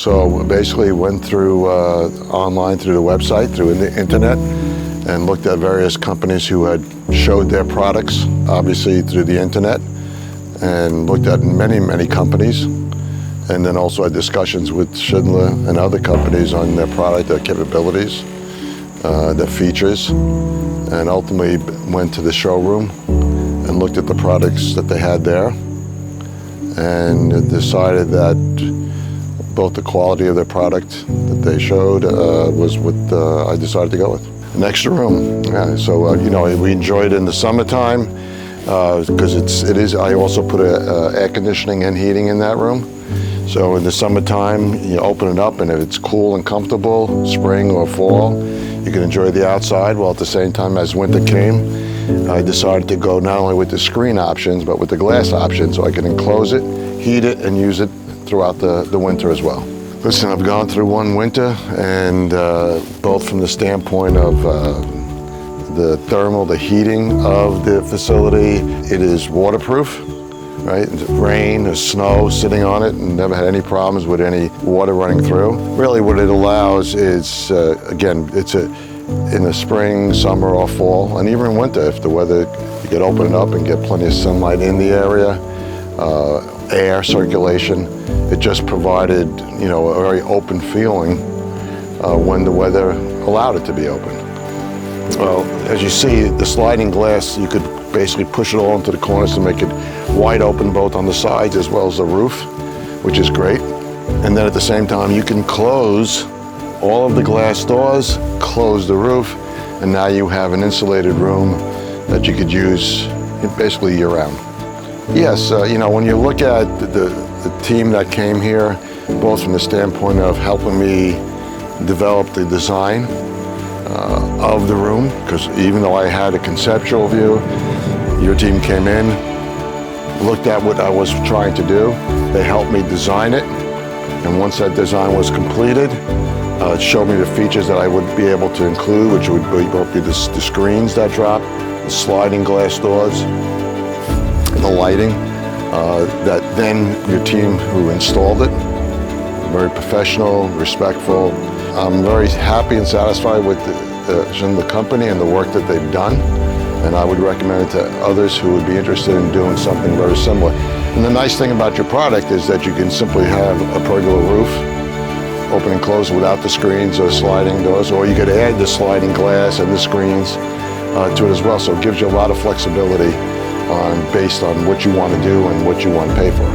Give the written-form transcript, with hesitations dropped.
So basically went through online through the website, through the internet, and looked at various companies who had showed their products, obviously through the internet, and looked at many companies, and then also had discussions with Schildr and other companies on their product, their capabilities, their features, and ultimately went to the showroom and looked at the products that they had there, and decided that both the quality of their product that they showed was what I decided to go with. An extra room, so you know, we enjoyed it in the summertime because I also put air conditioning and heating in that room. So in the summertime, you open it up, and if it's cool and comfortable, spring or fall, you can enjoy the outside. Well, at the same time, as winter came, I decided to go not only with the screen options, but with the glass options, so I can enclose it, heat it, and use it throughout the winter as well. Listen, I've gone through one winter, and both from the standpoint of the thermal, the heating of the facility, it is waterproof, right? Rain or snow sitting on it, and never had any problems with any water running through. Really what it allows is, again, it's in the spring, summer, or fall, and even in winter, if the weather, you could open it up and get plenty of sunlight in the area, air circulation. It just provided, you know, a very open feeling when the weather allowed it to be open. Well, as you see, the sliding glass, you could basically push it all into the corners to make it wide open, both on the sides as well as the roof, which is great. And then at the same time, you can close all of the glass doors, close the roof, and now you have an insulated room that you could use basically year-round. Yes, you know, when you look at the team that came here, both from the standpoint of helping me develop the design of the room, because even though I had a conceptual view, your team came in, looked at what I was trying to do, they helped me design it, and once that design was completed, it showed me the features that I would be able to include, which would be the screens that drop, the sliding glass doors, and the lighting, that then your team who installed it, very professional, respectful. I'm very happy and satisfied with the company and the work that they've done, and I would recommend it to others who would be interested in doing something very similar. And the nice thing about your product is that you can simply have a pergola roof, open and close without the screens or sliding doors, or you could add the sliding glass and the screens to it as well. So it gives you a lot of flexibility based on what you want to do and what you want to pay for.